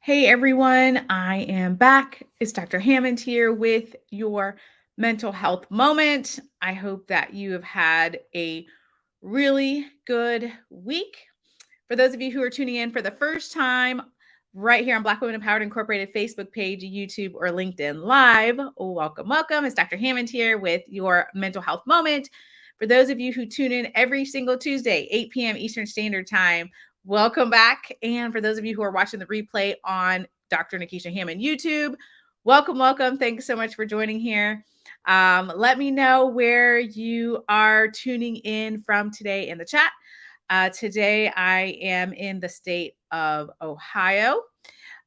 Hey everyone, I am back. It's Dr. Hammond here with your mental health moment. I hope that you have had a really good week. For those of you who are tuning in for the first time, right here on Black Women Empowered Incorporated Facebook page, YouTube, or LinkedIn Live, welcome, welcome. It's Dr. Hammond here with your mental health moment. For those of you who tune in every single Tuesday, 8 p.m. Eastern Standard Time, welcome back. And for those of you who are watching the replay on Dr. Nikisha Hammond YouTube, welcome, welcome. Thanks so much for joining here. Let me know where you are tuning in from today in the chat. Today, I am in the state of Ohio.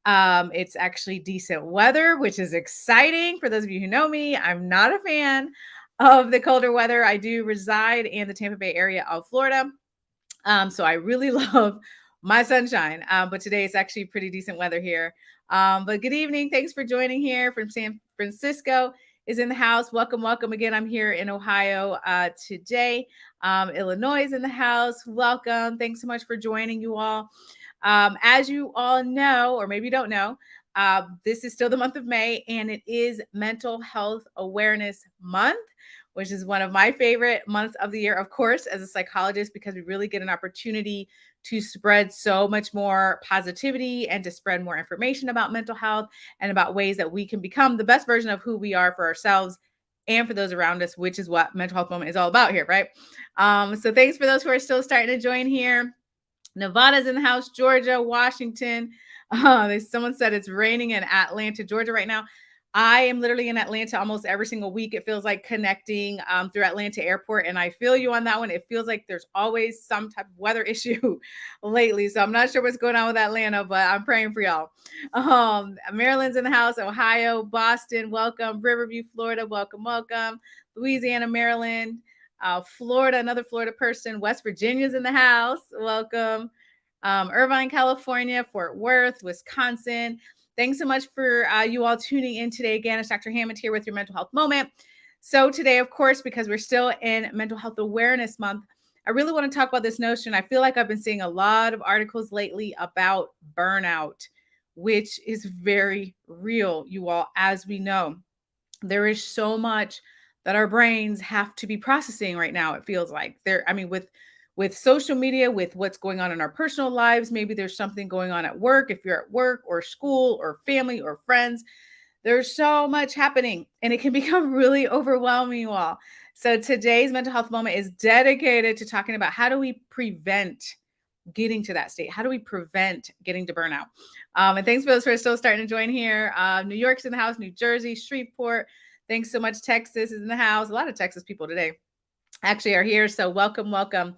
It's actually decent weather, which is exciting. For those of you who know me, I'm not a fan of the colder weather. I do reside in the Tampa Bay area of Florida. So I really love my sunshine. But today it's actually pretty decent weather here. But good evening. Thanks for joining here from San Francisco is in the house. Welcome, welcome again. I'm here in Ohio today. Illinois is in the house. Welcome. Thanks so much for joining you all. As you all know, or maybe you don't know, this is still the month of May, and it is Mental Health Awareness Month, which is one of my favorite months of the year, of course, as a psychologist, because we really get an opportunity to spread so much more positivity and to spread more information about mental health and about ways that we can become the best version of who we are for ourselves and for those around us, which is what Mental Health Moment is all about here, right? So thanks for those who are still starting to join here. Nevada's in the house, Georgia, Washington. Someone said it's raining in Atlanta, Georgia right now. I am literally in Atlanta almost every single week. It feels like connecting through Atlanta Airport. And I feel you on that one. It feels like there's always some type of weather issue lately. So I'm not sure what's going on with Atlanta, but I'm praying for y'all. Maryland's in the house, Ohio, Boston, welcome. Riverview, Florida, welcome, welcome. Louisiana, Maryland. Florida, another Florida person. West Virginia's in the house. Welcome. Irvine, California, Fort Worth, Wisconsin. Thanks so much for you all tuning in today. Again, it's Dr. Hammond here with your mental health moment. So today, of course, because we're still in Mental Health Awareness Month, I really want to talk about this notion. I feel like I've been seeing a lot of articles lately about burnout, which is very real, you all, as we know. There is so much that our brains have to be processing right now. It feels like with social media, with what's going on in our personal lives, maybe there's something going on at work. If you're at work or school or family or friends, there's so much happening and it can become really overwhelming, you all. So today's mental health moment is dedicated to talking about how do we prevent getting to that state? How do we prevent getting to burnout? And thanks for those who are still starting to join here. New York's in the house, New Jersey, Shreveport. Thanks so much. Texas is in the house. A lot of Texas people today actually are here. So welcome, welcome.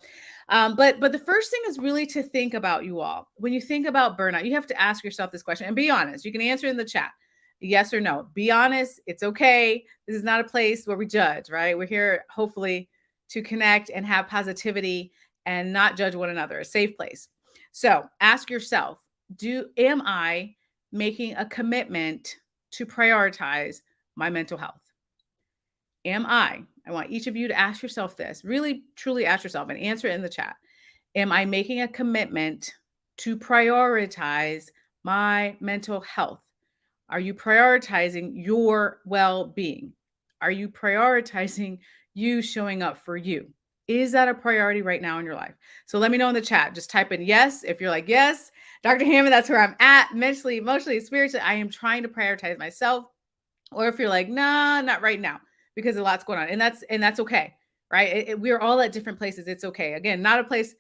But the first thing is really to think about, you all. When you think about burnout, you have to ask yourself this question and be honest. You can answer in the chat, yes or no. Be honest. It's okay. This is not a place where we judge, right? We're here hopefully to connect and have positivity and not judge one another, a safe place. So ask yourself, am I making a commitment to prioritize my mental health? I want each of you to ask yourself this, really, truly ask yourself and answer it in the chat. Am I making a commitment to prioritize my mental health? Are you prioritizing your well-being? Are you prioritizing you showing up for you? Is that a priority right now in your life? So let me know in the chat. Just type in yes. If you're like, yes, Dr. Hammond, that's where I'm at mentally, emotionally, spiritually. I am trying to prioritize myself. Or if you're like, nah, not right now, because a lot's going on. And that's okay, right? We're all at different places. It's okay. Again, not a place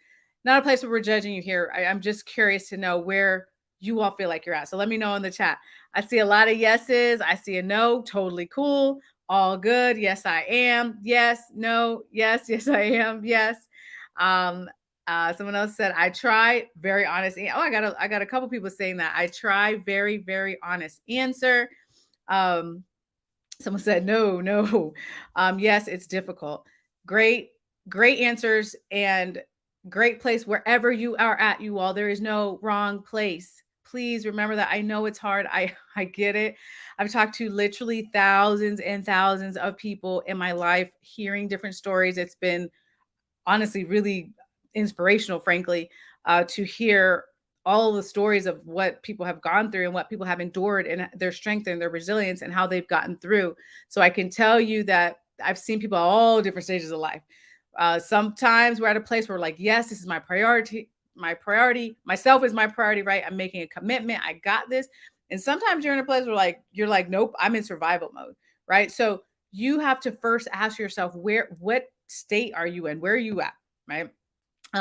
where we're judging you here. I'm just curious to know where you all feel like you're at. So let me know in the chat. I see a lot of yeses. I see a no, totally cool. All good. Yes, I am. Yes, no, yes, yes, I am. Yes. Someone else said, I try, very honest. Oh, I got a couple people saying that. I try, very, very honest answer. Someone said, no. Yes, it's difficult. Great answers and great place wherever you are at, you all. There is no wrong place. Please remember that. I know it's hard. I get it. I've talked to literally thousands and thousands of people in my life, hearing different stories. It's been honestly really inspirational, frankly, to hear all the stories of what people have gone through and what people have endured and their strength and their resilience and how they've gotten through. So I can tell you that I've seen people at all different stages of life. Sometimes we're at a place where we're like, yes, this is my priority. My priority, myself is my priority, right? I'm making a commitment. I got this. And sometimes you're in a place where you're like, nope, I'm in survival mode, right? So you have to first ask yourself, what state are you in? Where are you at, right?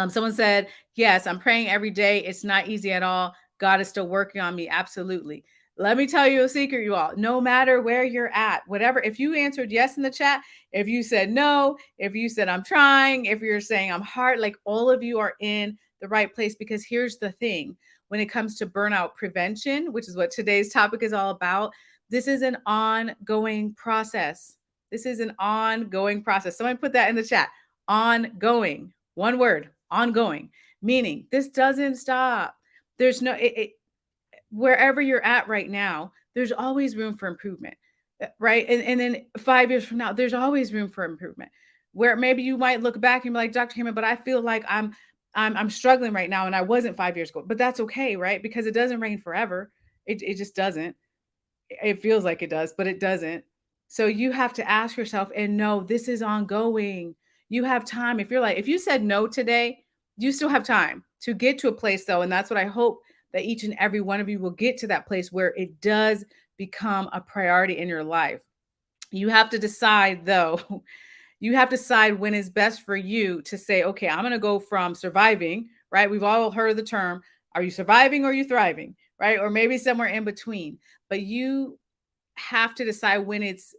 Someone said, yes, I'm praying every day. It's not easy at all. God is still working on me. Absolutely. Let me tell you a secret, you all. No matter where you're at, whatever, if you answered yes in the chat, if you said no, if you said I'm trying, if you're saying I'm hard, like all of you are in the right place. Because here's the thing, when it comes to burnout prevention, which is what today's topic is all about, this is an ongoing process. This is an ongoing process. Someone put that in the chat. Ongoing. One word, ongoing, meaning this doesn't stop. There's no, wherever you're at right now, there's always room for improvement, right? And then 5 years from now, there's always room for improvement. Where maybe you might look back and be like, Dr. Hammond, but I feel like I'm struggling right now, and I wasn't 5 years ago. But that's okay, right? Because it doesn't rain forever. It just doesn't. It feels like it does, but it doesn't. So you have to ask yourself and know this is ongoing. You have time. If you said no today, you still have time to get to a place though. And that's what I hope, that each and every one of you will get to that place where it does become a priority in your life. You have to decide though, you have to decide when it's best for you to say, okay, I'm going to go from surviving, right? We've all heard the term, are you surviving or are you thriving, right? Or maybe somewhere in between. But you have to decide when it's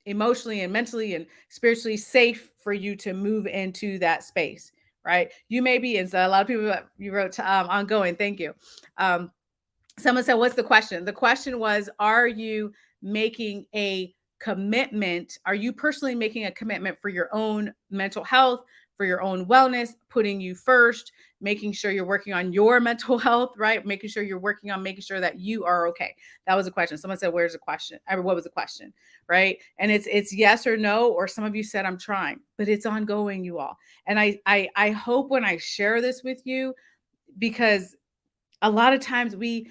emotionally and mentally and spiritually safe for you to move into that space, right? You may be in, so a lot of people, you wrote ongoing, thank you. Someone said, what's the question? The question was, are you making a commitment? Are you personally making a commitment for your own mental health, for your own wellness, putting you first, making sure you're working on your mental health, right? Making sure you're working on making sure that you are okay. That was a question. Someone said, where's the question? What was the question? Right. And it's yes or no, or some of you said I'm trying, but it's ongoing, you all. And I hope when I share this with you, because a lot of times we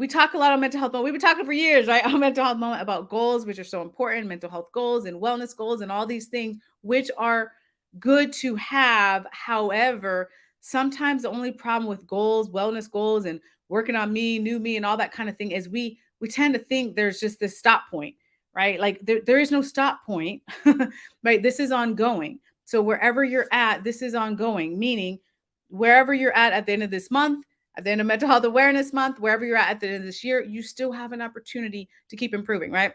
talk a lot on mental health, but we've been talking for years, right? On mental health moment about goals, which are so important, mental health goals and wellness goals and all these things, which are good to have. However, sometimes the only problem with goals, wellness goals, and working on me, new me, and all that kind of thing is we tend to think there's just this stop point, right? Like there is no stop point, right? This is ongoing. So wherever you're at, this is ongoing, meaning wherever you're at the end of this month, at the end of Mental Health Awareness Month, wherever you're at the end of this year, you still have an opportunity to keep improving, right?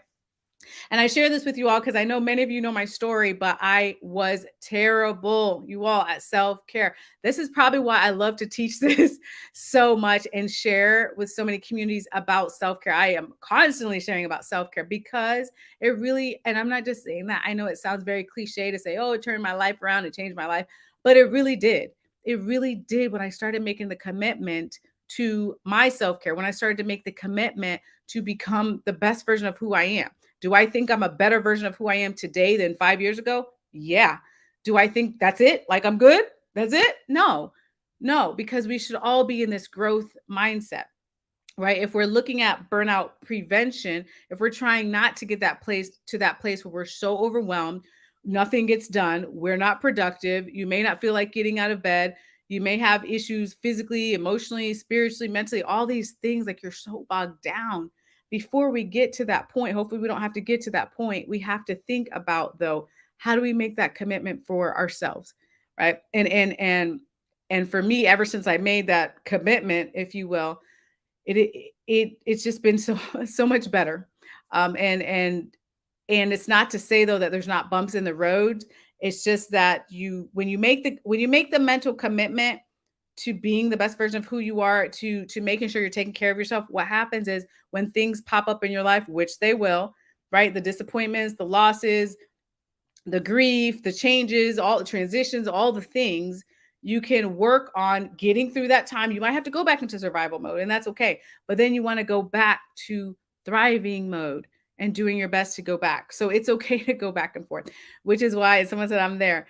And I share this with you all because I know many of you know my story, but I was terrible, you all, at self care. This is probably why I love to teach this so much and share with so many communities about self care. I am constantly sharing about self care because it really, and I'm not just saying that. I know it sounds very cliche to say, oh, it turned my life around, it changed my life, but it really did. It really did when I started making the commitment to my self care, when I started to make the commitment to become the best version of who I am. Do I think I'm a better version of who I am today than 5 years ago? Yeah. Do I think that's it? Like I'm good? That's it? No, no, because we should all be in this growth mindset, right? If we're looking at burnout prevention, if we're trying not to get that place where we're so overwhelmed, nothing gets done, we're not productive, you may not feel like getting out of bed, you may have issues physically, emotionally, spiritually, mentally, all these things, like you're so bogged down. Before we get to that point, hopefully we don't have to get to that point. We have to think about though, how do we make that commitment for ourselves, right? And for me, ever since I made that commitment, if you will, it's just been so much better. And it's not to say though that there's not bumps in the road. It's just that when you make the mental commitment to being the best version of who you are, to making sure you're taking care of yourself, what happens is when things pop up in your life, which they will, right? The disappointments, the losses, the grief, the changes, all the transitions, all the things, you can work on getting through that time. You might have to go back into survival mode, and that's okay. But then you want to go back to thriving mode and doing your best to go back. So it's okay to go back and forth, which is why someone said I'm there,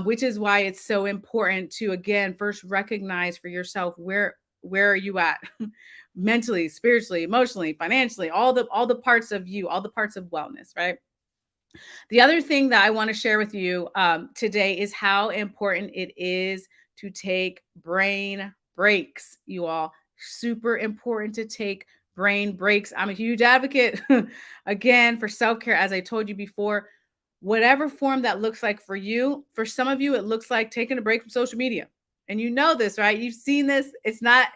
which is why it's so important to, again, first recognize for yourself, Where are you at? Mentally, spiritually, emotionally, financially, all the parts of you, all the parts of wellness, right? The other thing that I want to share with you today is how important it is to take brain breaks, you all. Super important to take brain breaks. I'm a huge advocate, again, for self care, as I told you before, whatever form that looks like for you. For some of you, it looks like taking a break from social media. And you know this, right? You've seen this. It's not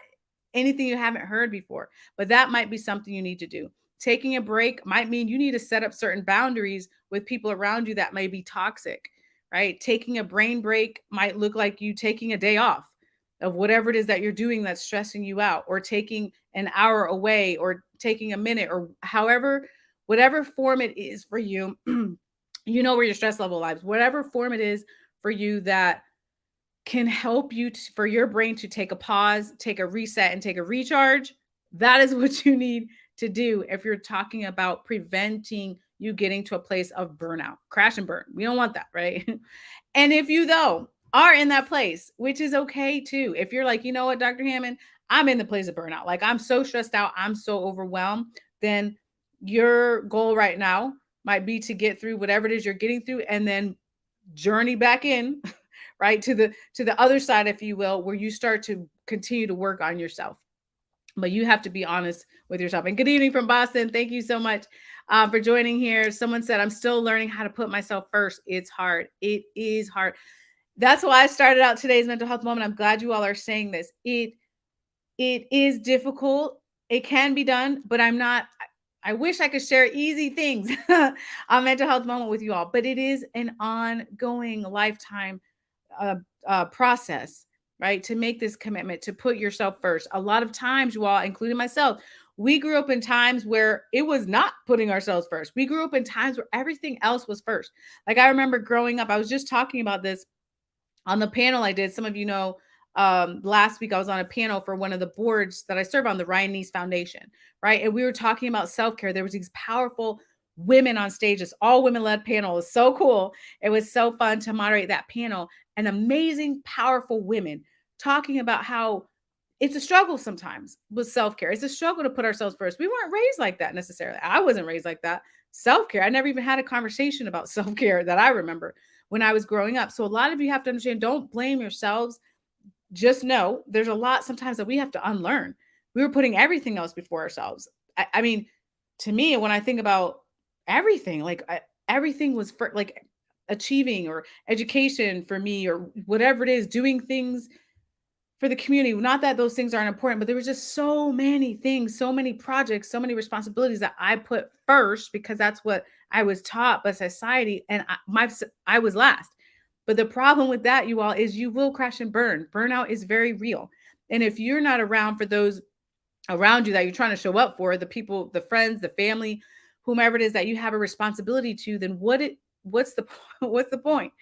anything you haven't heard before, but that might be something you need to do. Taking a break might mean you need to set up certain boundaries with people around you that may be toxic, right? Taking a brain break might look like you taking a day off of whatever it is that you're doing that's stressing you out, or taking an hour away, or taking a minute, or however, whatever form it is for you. You know where your stress level lies, whatever form it is for you that can help you for your brain to take a pause, take a reset, and take a recharge. That is what you need to do if you're talking about preventing you getting to a place of burnout, crash and burn. We don't want that, right? And if you, though, are in that place, which is okay too, if you're like, you know what, Dr. Hammond, I'm in the place of burnout, like I'm so stressed out, I'm so overwhelmed, then your goal right now might be to get through whatever it is you're getting through, and then journey back in, right, to the other side, if you will, where you start to continue to work on yourself. But you have to be honest with yourself. And good evening from Boston. Thank you so much for joining here. Someone said, I'm still learning how to put myself first. It's hard. It is hard. That's why I started out today's mental health moment. I'm glad you all are saying this. It is difficult. It can be done, but I'm not. I wish I could share easy things on mental health moment with you all, but it is an ongoing lifetime process, right? To make this commitment, to put yourself first. A lot of times, you all, including myself, we grew up in times where it was not putting ourselves first. We grew up in times where everything else was first. Like I remember growing up, I was just talking about this on the panel I did. Some of you know, last week I was on a panel for one of the boards that I serve on, the Ryan Neese Foundation, right? And we were talking about self-care. There was these powerful women on stage. It's all women-led panel. It was so cool. It was so fun to moderate that panel, and amazing, powerful women talking about how it's a struggle sometimes with self-care. It's a struggle to put ourselves first. We weren't raised like that necessarily. I wasn't raised like that. Self-care, I never even had a conversation about self-care that I remember when I was growing up. So a lot of you have to understand, don't blame yourselves. Just know there's a lot sometimes that we have to unlearn. We were putting everything else before ourselves. I mean, to me, when I think about everything, like everything was for like achieving or education for me, or whatever it is, doing things for the community. Not that those things aren't important, but there was just so many things, so many projects, so many responsibilities that I put first because that's what I was taught by society, and I was last. But the problem with that, you all, is you will crash and burn. Burnout is very real. And if you're not around for those around you that you're trying to show up for, the people, the friends, the family, whomever it is that you have a responsibility to, then what's the what's the point?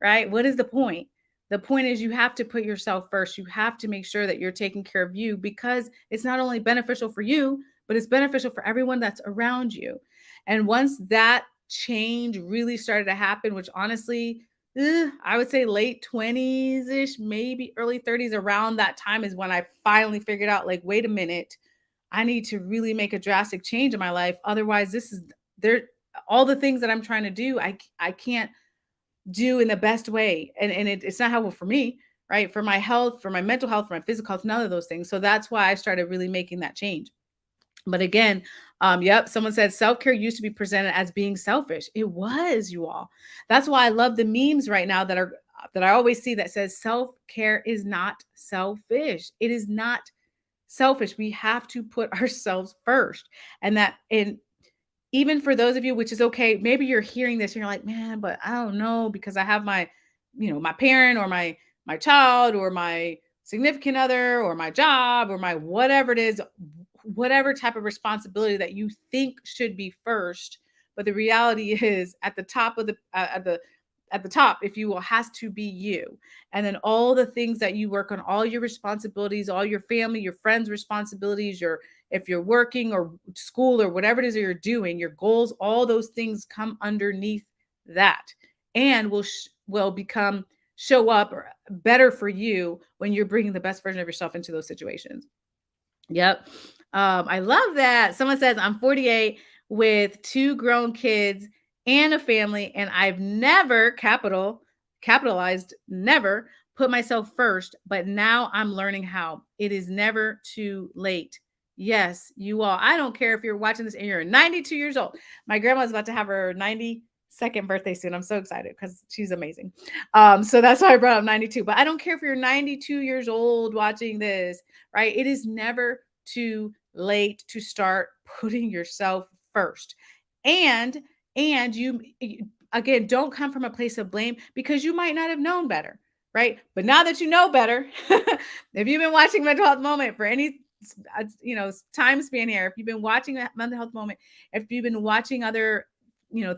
Right? What is the point? The point is you have to put yourself first. You have to make sure that you're taking care of you, because it's not only beneficial for you, but it's beneficial for everyone that's around you. And once that change really started to happen, which honestly, I would say late 20s ish, maybe early 30s, around that time is when I finally figured out, like, wait a minute, I need to really make a drastic change in my life. Otherwise, this is there, all the things that I'm trying to do, I can't do in the best way. And it's not helpful for me, right? For my health, for my mental health, for my physical health, none of those things. So that's why I started really making that change. But again, yep, someone said self-care used to be presented as being selfish. It was, you all. That's why I love the memes right now that I always see that says self-care is not selfish. It is not selfish. We have to put ourselves first. And even for those of you, which is okay, maybe you're hearing this and you're like, man, but I don't know, because I have my, my parent, or my child, or my significant other, or my job, or my whatever it is, whatever type of responsibility that you think should be first. But the reality is, at the top of at the top, if you will, has to be you. And then all the things that you work on, all your responsibilities, all your family, your friends' responsibilities, your, if you're working or school or whatever it is that you're doing, your goals, all those things come underneath that, and will become show up, or better for you when you're bringing the best version of yourself into those situations. Yep. I love that. Someone says, I'm 48 with two grown kids and a family, and I've never capitalized, never put myself first, but now I'm learning how. It is never too late. Yes, you all. I don't care if you're watching this and you're 92 years old. My grandma's about to have her 92nd birthday soon. I'm so excited because she's amazing. So that's why I brought up 92. But I don't care if you're 92 years old watching this, right? It is never too late to start putting yourself first. And you again, don't come from a place of blame because you might not have known better, right? But now that you know better, if you've been watching Mental Health Moment for any time span here, if you've been watching that Mental Health Moment, if you've been watching other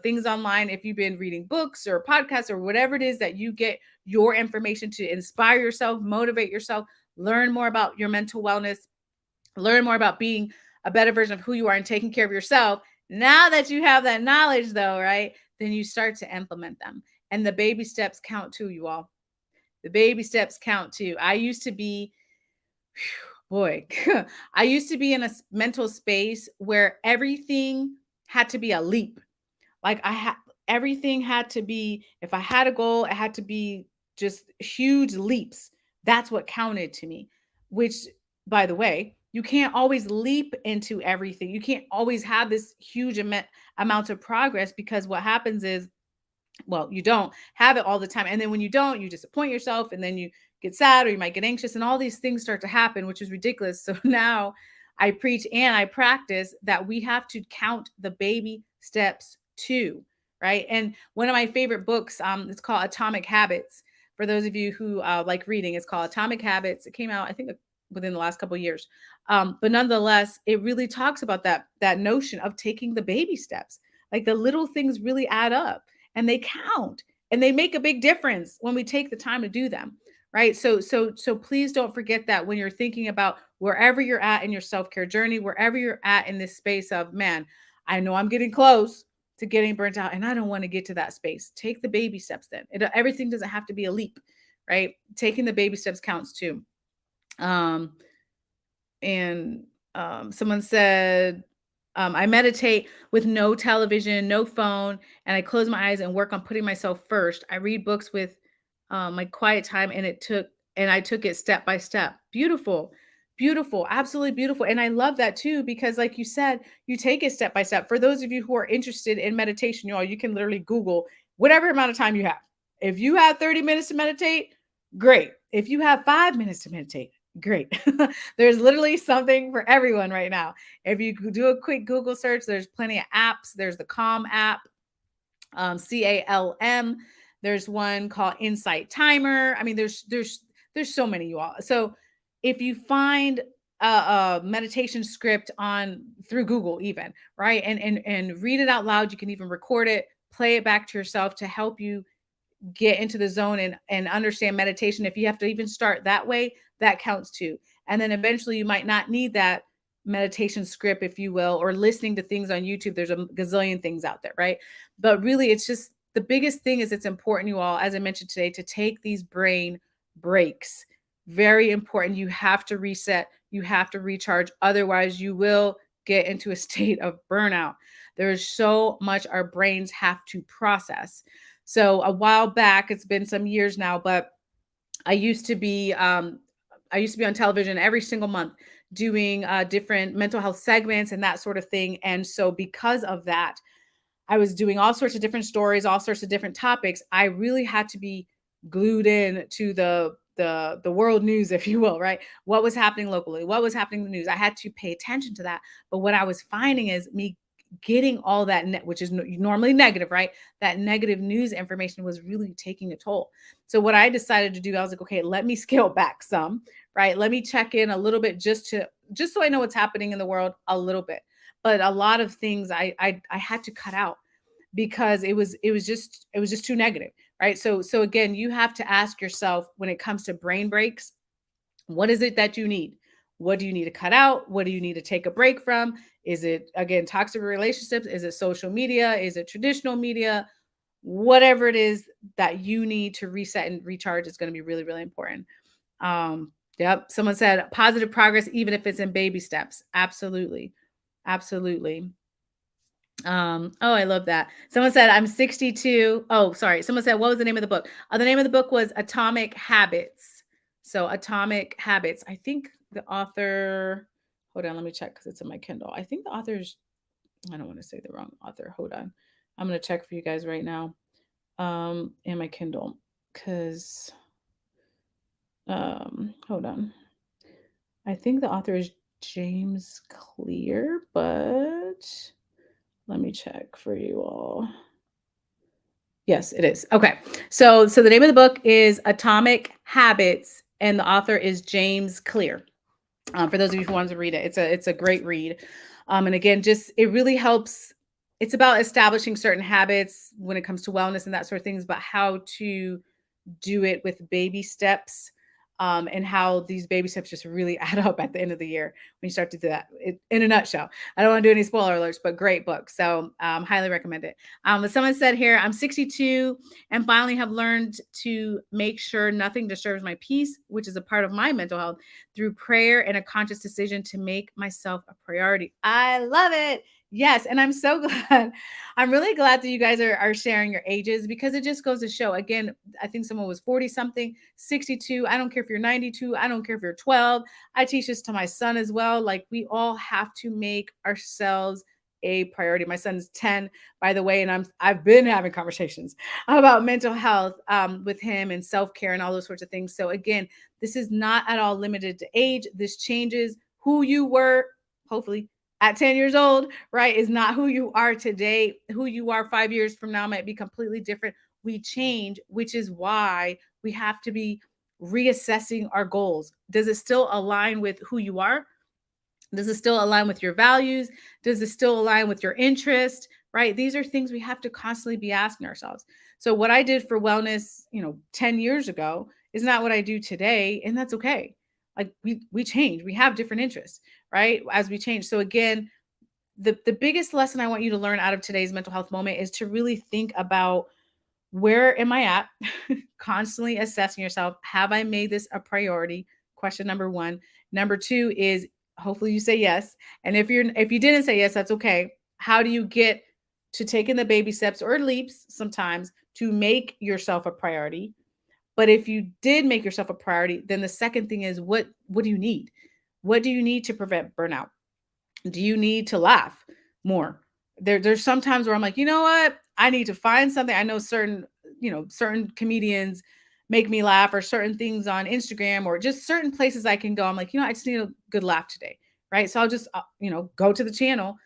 things online, if you've been reading books or podcasts or whatever it is that you get your information to inspire yourself, motivate yourself, learn more about your mental wellness, learn more about being a better version of who you are and taking care of yourself. Now that you have that knowledge, though, right, then you start to implement them. And the baby steps count too, you all. The baby steps count too. I used to be, boy, I used to be in a mental space where everything had to be a leap. Like everything had to be, if I had a goal, it had to be just huge leaps. That's what counted to me, which, by the way, you can't always leap into everything. You can't always have this huge amount of progress, because what happens is, well, you don't have it all the time. And then when you don't, you disappoint yourself, and then you get sad, or you might get anxious, and all these things start to happen, which is ridiculous. So now I preach and I practice that we have to count the baby steps too, right? And one of my favorite books, it's called Atomic Habits. For those of you who like reading, it's called Atomic Habits. It came out, I think, within the last couple of years. But nonetheless, it really talks about that notion of taking the baby steps. Like the little things really add up, and they count, and they make a big difference when we take the time to do them, right? So please don't forget that when you're thinking about wherever you're at in your self-care journey, wherever you're at in this space of, man, I know I'm getting close to getting burnt out and I don't want to get to that space. Take the baby steps then. Everything doesn't have to be a leap, right? Taking the baby steps counts too. Um, and Someone said, I meditate with no television, no phone, and I close my eyes and work on putting myself first. I read books with my quiet time, and I took it step by step. Beautiful, beautiful, absolutely beautiful. And I love that too, because like you said, you take it step by step. For those of you who are interested in meditation, you can literally Google whatever amount of time you have. If you have 30 minutes to meditate, great. If you have 5 minutes to meditate, great. There's literally something for everyone right now. If you do a quick Google search, there's plenty of apps. There's the Calm app, CALM. There's one called Insight Timer. I mean, there's so many, you all. So if you find a meditation script on through Google, even, right, and read it out loud, you can even record it, play it back to yourself to help you get into the zone and understand meditation. If you have to even start that way, that counts too. And then eventually you might not need that meditation script, if you will, or listening to things on YouTube. There's a gazillion things out there, right? But really, it's just the biggest thing is it's important, you all, as I mentioned today, to take these brain breaks. Very important. You have to reset, you have to recharge. Otherwise, you will get into a state of burnout. There's so much our brains have to process. So a while back, it's been some years now, but I used to be on television every single month doing different mental health segments and that sort of thing. And so because of that, I was doing all sorts of different stories, all sorts of different topics. I really had to be glued in to the world news, if you will, right? What was happening locally, what was happening in the news. I had to pay attention to that. But what I was finding is me getting all that which is normally negative, right? That negative news information was really taking a toll. So what I decided to do, I was like, okay, let me scale back some, right? Let me check in a little bit just so I know what's happening in the world a little bit. But a lot of things I had to cut out because it was just too negative, right? So again, you have to ask yourself, when it comes to brain breaks, what is it that you need? What do you need to cut out? What do you need to take a break from? Is it, again, toxic relationships? Is it social media? Is it traditional media? whatever it is that you need to reset and recharge is going to be really, really important. Yep. Someone said positive progress, even if it's in baby steps. Absolutely. Absolutely. Oh, I love that. Someone said, I'm 62. Oh, sorry. Someone said, what was the name of the book? The name of the book was Atomic Habits. So, Atomic Habits. I think the author, hold on, let me check because it's in my Kindle. I think the author's, I don't want to say the wrong author. Hold on. I'm going to check for you guys right now in my Kindle because, hold on. I think the author is James Clear, but let me check for you all. Yes, it is. Okay. So the name of the book is Atomic Habits and the author is James Clear. For those of you who wanted to read it, it's a great read. And again, just it really helps. It's about establishing certain habits when it comes to wellness and that sort of things, but how to do it with baby steps, and how these baby steps just really add up at the end of the year when you start to do that. In a nutshell, I don't want to do any spoiler alerts, but great book. So highly recommend it. As someone said here, I'm 62 and finally have learned to make sure nothing disturbs my peace, which is a part of my mental health, through prayer and a conscious decision to make myself a priority. I love it. Yes, and I'm so glad. I'm really glad that you guys are sharing your ages because it just goes to show. Again, I think someone was 40 something, 62. I don't care if you're 92. I don't care if you're 12. I teach this to my son as well. Like we all have to make ourselves a priority. My son's 10, by the way, and I've been having conversations about mental health with him and self-care and all those sorts of things. So again, this is not at all limited to age. This changes who you were, hopefully, at 10 years old, right? Is not who you are today. Who you are 5 years from now might be completely different. We change, which is why we have to be reassessing our goals. Does it still align with who you are? Does it still align with your values? Does it still align with your interest? Right? These are things we have to constantly be asking ourselves. So what I did for wellness, 10 years ago is not what I do today, and that's okay. Like we change. We have different interests, right? As we change. So again, the biggest lesson I want you to learn out of today's mental health moment is to really think about, where am I at? Constantly assessing yourself. Have I made this a priority? Question number one. Number two is, hopefully you say yes. And if you didn't say yes, that's okay. How do you get to taking the baby steps or leaps sometimes to make yourself a priority? But if you did make yourself a priority, then the second thing is, what do you need? What do you need to prevent burnout? Do you need to laugh more? There's sometimes where I'm like, you know what? I need to find something. I know certain comedians make me laugh, or certain things on Instagram, or just certain places I can go. I'm like, I just need a good laugh today. Right. So I'll just, go to the channel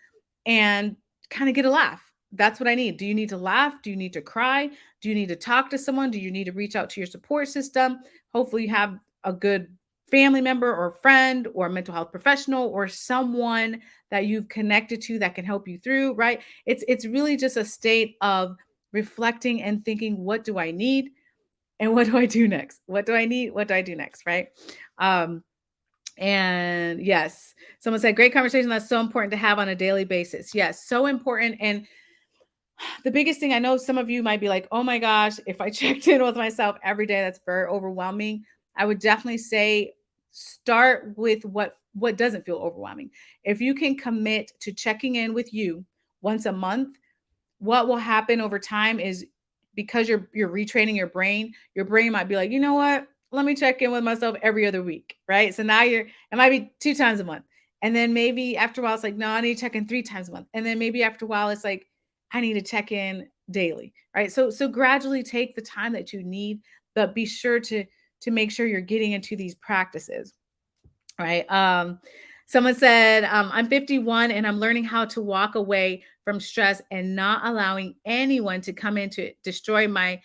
and kind of get a laugh. That's what I need. Do you need to laugh? Do you need to cry? Do you need to talk to someone? Do you need to reach out to your support system? Hopefully, you have a good family member or friend or mental health professional or someone that you've connected to that can help you through, right? It's really just a state of reflecting and thinking, what do I need and what do I do next? What do I need? What do I do next, right? Um and yes, someone said, great conversation. That's so important to have on a daily basis. Yes, so important. And the biggest thing, I know some of you might be like, oh my gosh, if I checked in with myself every day, that's very overwhelming. I would definitely say start with what doesn't feel overwhelming. If you can commit to checking in with you once a month, what will happen over time is, because you're retraining your brain might be like, you know what? Let me check in with myself every other week, right? So now it might be 2 times a month. And then maybe after a while, it's like, no, I need to check in 3 times a month. And then maybe after a while, it's like, I need to check in daily, right? So gradually take the time that you need, but be sure to make sure you're getting into these practices, right? Someone said, I'm 51 and I'm learning how to walk away from stress and not allowing anyone to come in to destroy my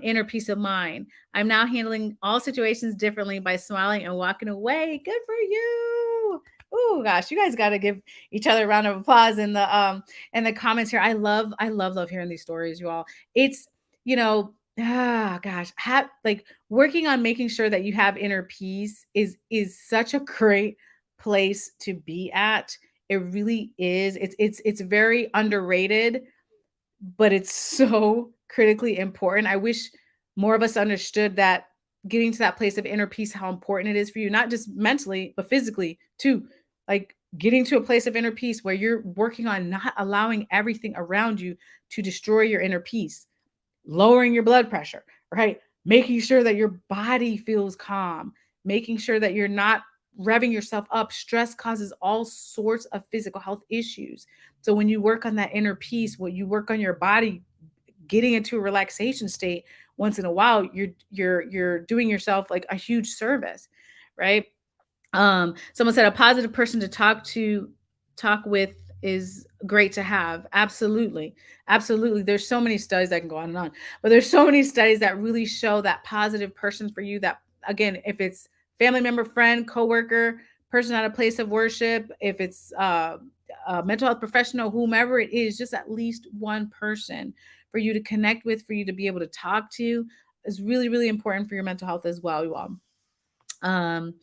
inner peace of mind. I'm now handling all situations differently by smiling and walking away. Good for you. Oh gosh, you guys got to give each other a round of applause in the comments here. I love hearing these stories, you all. It's, gosh, like working on making sure that you have inner peace is such a great place to be at. It really is. It's very underrated, but it's so critically important. I wish more of us understood that getting to that place of inner peace, how important it is for you, not just mentally, but physically too. Like getting to a place of inner peace where you're working on not allowing everything around you to destroy your inner peace, lowering your blood pressure, right? Making sure that your body feels calm, making sure that you're not revving yourself up. Stress causes all sorts of physical health issues. So when you work on that inner peace, when you work on your body getting into a relaxation state once in a while, you're doing yourself like a huge service, right? Someone said a positive person to talk with is great to have. Absolutely. Absolutely. There's so many studies that can go on and on, but there's so many studies that really show that positive person for you, that again, if it's family member, friend, coworker, person at a place of worship, if it's a mental health professional, whomever it is, just at least one person for you to connect with, for you to be able to talk to, is really, really important for your mental health as well, you all. Um,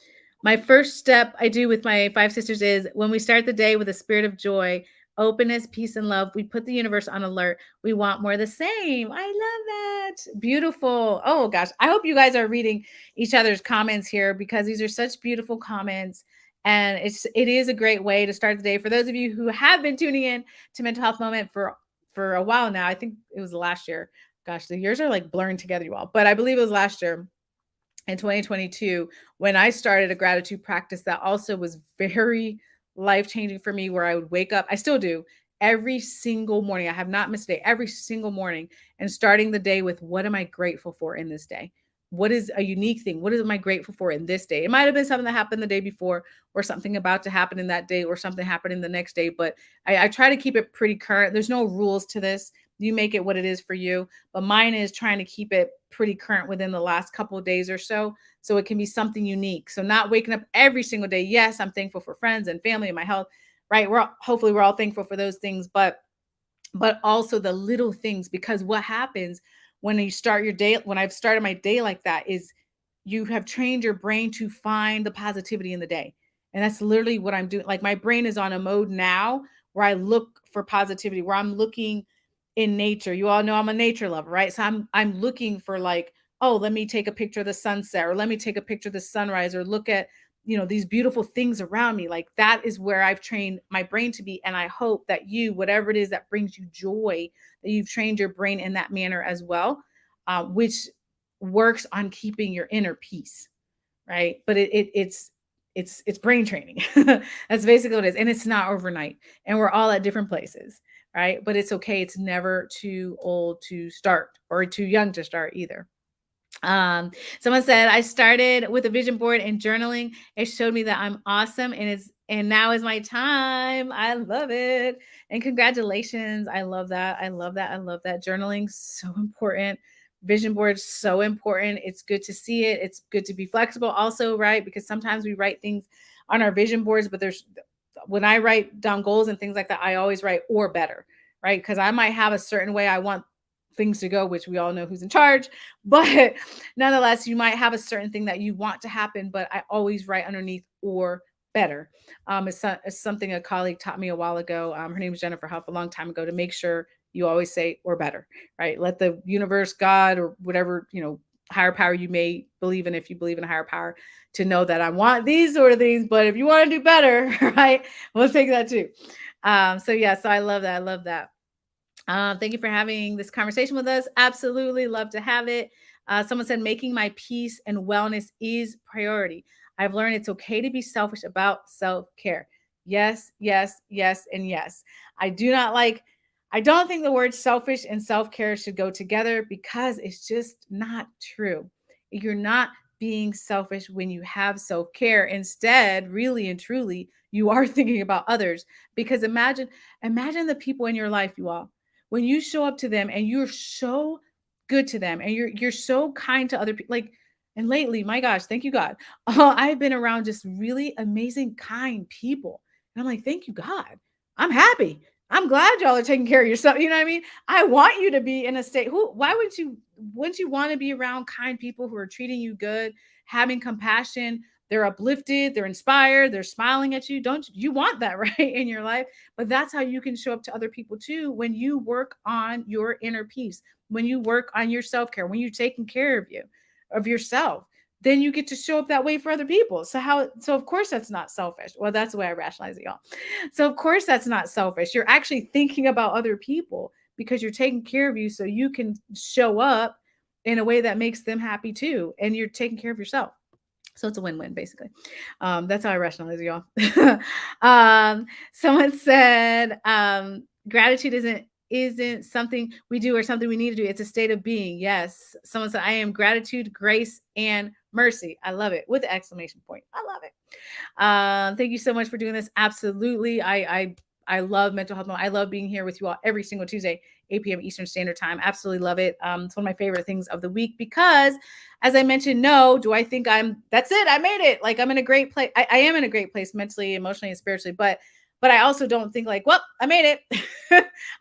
my first step I do with my five sisters is when we start the day with a spirit of joy, openness, peace, and love, we put the universe on alert. We want more of the same. I love that. Beautiful. Oh gosh. I hope you guys are reading each other's comments here because these are such beautiful comments. And it is a great way to start the day. For those of you who have been tuning in to Mental Health Moment for a while now, I think it was last year. Gosh, the years are like blurring together, you all. But I believe it was last year in 2022 when I started a gratitude practice that also was very life changing for me, where I would wake up, I still do, every single morning. I have not missed a day, every single morning, and starting the day with what am I grateful for in this day? What is a unique thing? What am I grateful for in this day? It might have been something that happened the day before, or something about to happen in that day, or something happening the next day. But I try to keep it pretty current. There's no rules to this. You make it what it is for you. But mine is trying to keep it pretty current within the last couple of days or so it can be something unique. So not waking up every single day. Yes, I'm thankful for friends and family and my health, right? Hopefully we're all thankful for those things, but also the little things, because what happens when you start your day, when I've started my day like that, is you have trained your brain to find the positivity in the day. And that's literally what I'm doing. Like my brain is on a mode now where I look for positivity, where I'm looking in nature. You all know I'm a nature lover, right? So I'm looking for like, oh, let me take a picture of the sunset, or let me take a picture of the sunrise, or look at, these beautiful things around me. Like that is where I've trained my brain to be. And I hope that you, whatever it is that brings you joy, that you've trained your brain in that manner as well, which works on keeping your inner peace, right? But it's brain training. That's basically what it is. And it's not overnight. And we're all at different places, right? But it's okay. It's never too old to start, or too young to start either. Someone said I started with a vision board and journaling. It showed me that I'm awesome, and now is my time. I love it. And congratulations. I love that. I love that. I love that. Journaling so important. Vision boards so important. It's good to see it. It's good to be flexible also, right? Because sometimes we write things on our vision boards, but when I write down goals and things like that, I always write or better, right? Because I might have a certain way I want things to go, which we all know who's in charge. But nonetheless, you might have a certain thing that you want to happen, but I always write underneath or better. It's something a colleague taught me a while ago. Her name is Jennifer Huff, a long time ago, to make sure you always say or better, right? Let the universe, God, or whatever, higher power you may believe in, if you believe in a higher power, to know that I want these sort of things, but if you want to do better, right, we'll take that too. So yeah, so I love that. I love that. Thank you for having this conversation with us. Absolutely love to have it. Someone said, making my peace and wellness is priority. I've learned it's okay to be selfish about self-care. Yes, yes, yes, and yes. I don't think the word selfish and self-care should go together, because it's just not true. You're not being selfish when you have self-care. Instead, really and truly, you are thinking about others. Because imagine the people in your life, you all, when you show up to them and you're so good to them, and you're so kind to other people. Like, and lately, my gosh, thank you God, I've been around just really amazing, kind people, and I'm like, thank you God, I'm happy, I'm glad y'all are taking care of yourself. You know what I mean? I want you to be in a state, why wouldn't you want to be around kind people who are treating you good, having compassion, they're uplifted, they're inspired, they're smiling at you. Don't you want that right in your life? But that's how you can show up to other people too when you work on your inner peace, when you work on your self-care, when you're taking care of you, of yourself, then you get to show up that way for other people. So of course that's not selfish. Well, that's the way I rationalize it, y'all. So of course that's not selfish. You're actually thinking about other people because you're taking care of you so you can show up in a way that makes them happy too. And you're taking care of yourself. So it's a win-win, basically. That's how I rationalize it, y'all. Someone said, gratitude isn't something we do or something we need to do. It's a state of being. Yes. Someone said, I am gratitude, grace, and mercy. I love it with the exclamation point. I love it. Thank you so much for doing this. Absolutely. I love mental health. I love being here with you all every single Tuesday, 8 p.m. Eastern Standard Time. Absolutely love it. It's one of my favorite things of the week because, as I mentioned, do I think that's it? I made it. Like I'm in a great place. I am in a great place mentally, emotionally, and spiritually. But I also don't think like, well, I made it.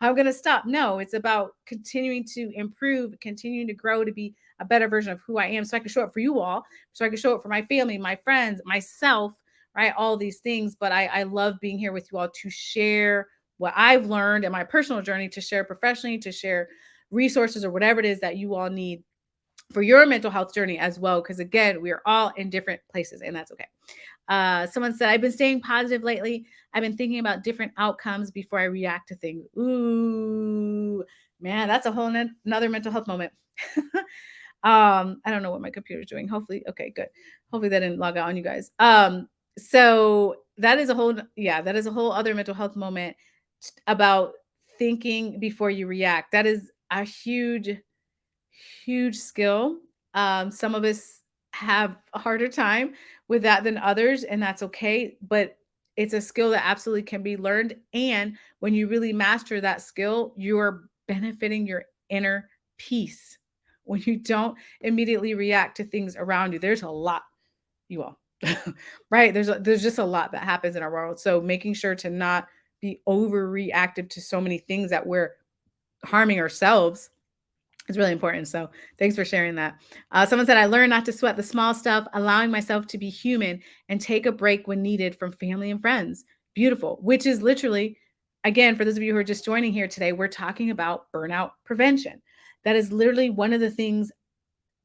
I'm going to stop. No, it's about continuing to improve, continuing to grow to be a better version of who I am so I can show up for you all, so I can show up for my family, my friends, myself, right? All these things. But I love being here with you all to share what I've learned in my personal journey, to share professionally, to share resources or whatever it is that you all need for your mental health journey as well. Because again, we are all in different places and that's okay. Someone said, I've been staying positive lately. I've been thinking about different outcomes before I react to things. Ooh, man, that's a whole another mental health moment. I don't know what my computer's doing. Hopefully, okay, good. Hopefully that didn't log out on you guys. So that is that is a whole other mental health moment about thinking before you react. That is a huge skill. Some of us have a harder time with that than others, and that's okay. But it's a skill that absolutely can be learned. And when you really master that skill, you're benefiting your inner peace. When you don't immediately react to things around you, there's a lot, you all, right? There's just a lot that happens in our world. So making sure to not be overreactive to so many things that we're harming ourselves, it's really important. So thanks for sharing that. Someone said, I learned not to sweat the small stuff, allowing myself to be human and take a break when needed from family and friends. Beautiful, which is literally, again, for those of you who are just joining here today, we're talking about burnout prevention. That is literally one of the things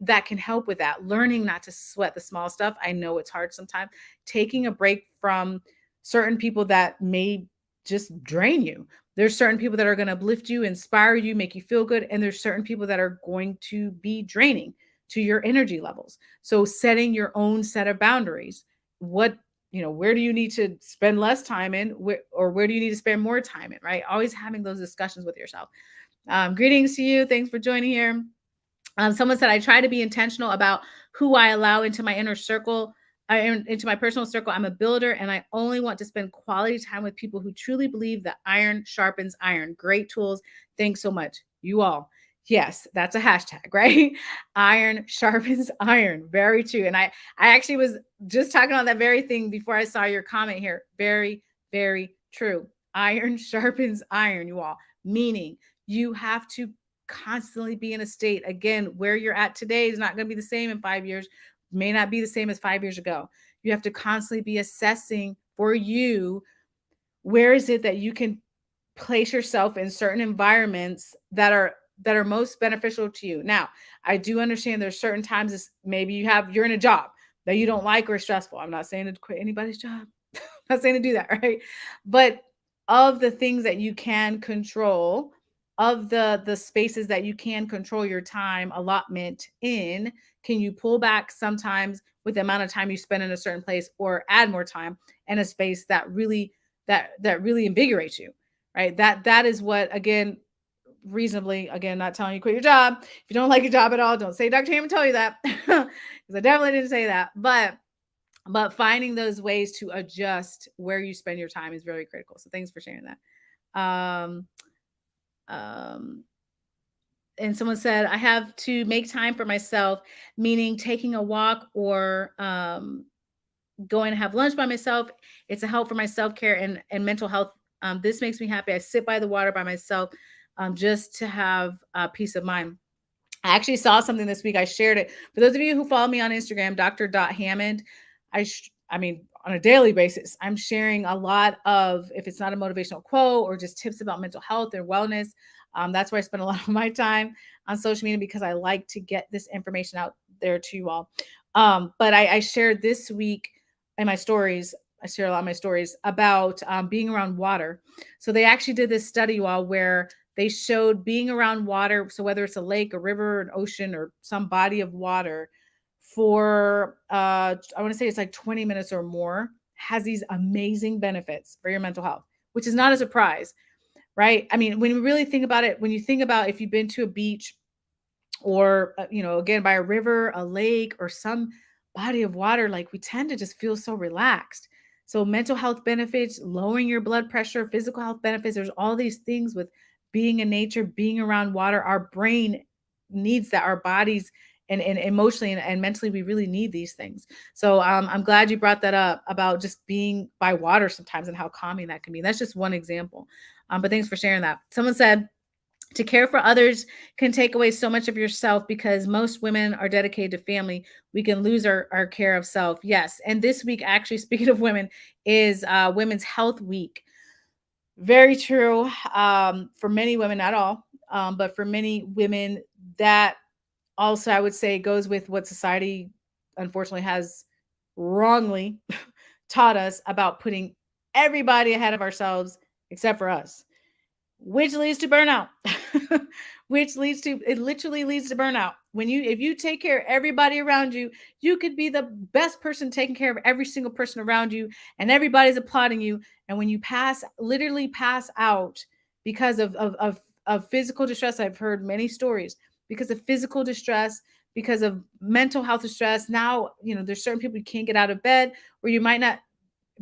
that can help with that. Learning not to sweat the small stuff. I know it's hard sometimes. Taking a break from certain people that may just drain you. There's certain people that are going to uplift you, inspire you, make you feel good. And there's certain people that are going to be draining to your energy levels. So setting your own set of boundaries. Where do you need to spend less time in, or where do you need to spend more time in, right? Always having those discussions with yourself. Greetings to you. Thanks for joining here. Someone said, I try to be intentional about who I allow into my inner circle, into my personal circle. I'm a builder and I only want to spend quality time with people who truly believe that iron sharpens iron. Great tools. Thanks so much. You all. Yes, that's a hashtag, right? Iron sharpens iron. Very true. And I actually was just talking about that very thing before I saw your comment here. Very, very true. Iron sharpens iron, you all. Meaning you have to constantly be in a state, again, where you're at today is not going to be the same in 5 years, may not be the same as 5 years ago. You have to constantly be assessing for you, where is it that you can place yourself in certain environments that are most beneficial to you. Now, I do understand there's certain times maybe you're in a job that you don't like or stressful. I'm not saying to quit anybody's job. I'm not saying to do that, right? But of the things that you can control, of the spaces that you can control your time allotment in, can you pull back sometimes with the amount of time you spend in a certain place, or add more time in a space that really invigorates you, right? That is what, again, reasonably, again, not telling you quit your job. If you don't like your job at all, don't say Dr. Hammond told you that, because I definitely didn't say that. But finding those ways to adjust where you spend your time is very critical. So thanks for sharing that. And someone said, I have to make time for myself, meaning taking a walk or going to have lunch by myself. It's a help for my self-care and mental health. This makes me happy. I sit by the water by myself, just to have peace of mind. I actually saw something this week. I shared it. For those of you who follow me on Instagram, Dr. Hammond, I mean, on a daily basis, I'm sharing a lot of, if it's not a motivational quote or just tips about mental health and wellness. That's where I spend a lot of my time on social media because I like to get this information out there to you all. But I shared this week in my stories. I share a lot of my stories about being around water. So they actually did this study, you all, where they showed being around water. So whether it's a lake, a river, an ocean, or some body of water, for I want to say it's like 20 minutes or more, has these amazing benefits for your mental health, which is not a surprise, right? I mean, when you really think about it, when you think about if you've been to a beach or again, by a river, a lake, or some body of water, like, we tend to just feel so relaxed. So mental health benefits, lowering your blood pressure, physical health benefits, there's all these things with being in nature, being around water. Our brain needs that, our bodies, and emotionally and mentally, we really need these things. So I'm glad you brought that up about just being by water sometimes and how calming that can be. That's just one example. But thanks for sharing that. Someone said, to care for others can take away so much of yourself because most women are dedicated to family. We can lose our care of self. Yes. And this week, actually, speaking of women, is Women's Health Week. Very true. For many women, not all, but for many women, that also, I would say, goes with what society unfortunately has wrongly taught us about putting everybody ahead of ourselves except for us, which leads to burnout. Which leads to, it literally leads to burnout. When you, if you take care of everybody around you, you could be the best person taking care of every single person around you, and everybody's applauding you. And when you literally pass out because of physical distress, I've heard many stories, because of physical distress, because of mental health distress. Now, there's certain people you can't get out of bed, or you might not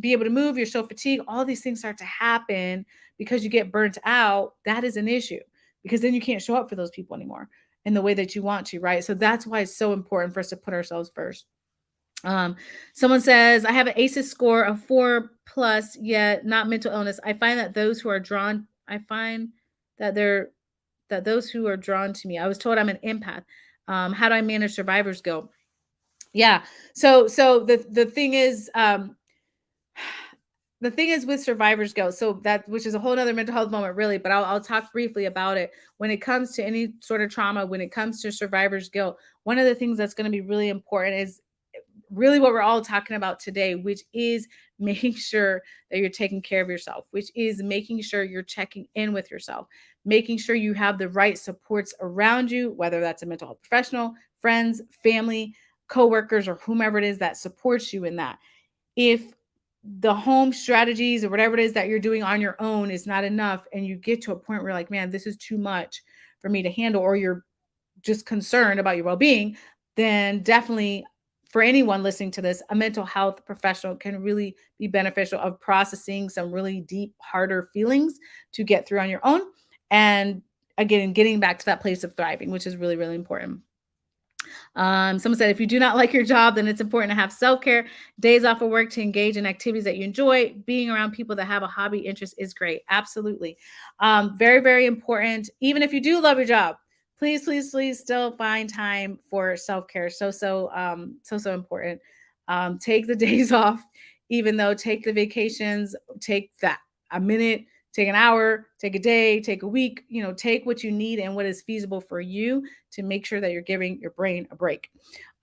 be able to move, you're so fatigued, all these things start to happen because you get burnt out. That is an issue, because then you can't show up for those people anymore in the way that you want to, right? So that's why it's so important for us to put ourselves first. um, Someone says, I have an ACEs score of 4 plus, yet not mental illness. I find that those who are drawn, I find that they're that those who are drawn to me. I was told I'm an empath. How do I manage survivor's guilt? Yeah. So the thing is, the thing is with survivor's guilt, so that, which is a whole nother mental health moment, really, but I'll talk briefly about it. When it comes to any sort of trauma, when it comes to survivor's guilt, one of the things that's going to be really important is really what we're all talking about today, which is making sure that you're taking care of yourself, which is making sure you're checking in with yourself, making sure you have the right supports around you, whether that's a mental health professional, friends, family, coworkers, or whomever it is that supports you in that. If the home strategies or whatever it is that you're doing on your own is not enough, and you get to a point where you're like, man, this is too much for me to handle, or you're just concerned about your well-being, then definitely, for anyone listening to this, a mental health professional can really be beneficial of processing some really deep, harder feelings to get through on your own. And again, getting back to that place of thriving, which is really, really important. Someone said, if you do not like your job, then it's important to have self care, days off of work to engage in activities that you enjoy. Being around people that have a hobby interest is great. Absolutely. Very, very important. Even if you do love your job, please, please, please still find time for self care. So important. Take the days off, even though, take the vacations, take that a minute, take an hour, take a day, take a week, take what you need and what is feasible for you to make sure that you're giving your brain a break.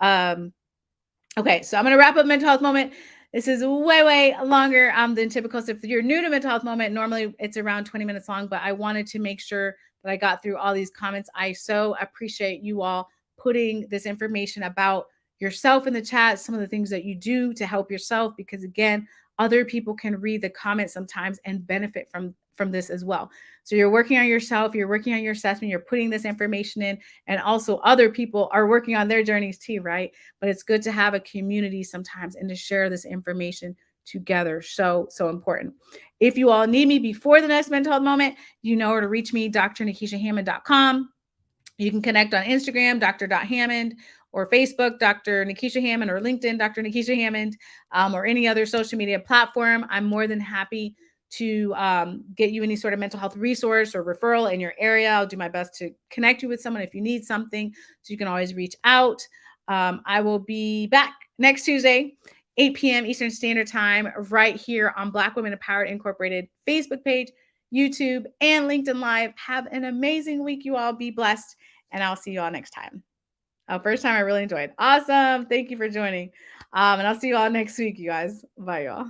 Okay, so I'm going to wrap up mental health moment. This is way, way longer than typical. So if you're new to mental health moment, normally it's around 20 minutes long, but I wanted to make sure that I got through all these comments. I so appreciate you all putting this information about yourself in the chat, some of the things that you do to help yourself, because again, other people can read the comments sometimes and benefit from this as well. So you're working on yourself, you're working on your assessment, you're putting this information in, and also other people are working on their journeys too, right? But it's good to have a community sometimes and to share this information together. So important. If you all need me before the next mental health moment, you know where to reach me, drnikishahammond.com. You can connect on Instagram, Dr.Hammond, or Facebook, Dr. Nikisha Hammond, or LinkedIn, Dr. Nikisha Hammond, or any other social media platform. I'm more than happy to get you any sort of mental health resource or referral in your area. I'll do my best to connect you with someone if you need something. So you can always reach out. I will be back next Tuesday 8 p.m. Eastern Standard Time, right here on Black Women Empowered Incorporated Facebook page, YouTube, and LinkedIn Live. Have an amazing week, you all. Be blessed, and I'll see you all next time. First time I really enjoyed. Awesome. Thank you for joining. And I'll see you all next week, you guys. Bye, y'all.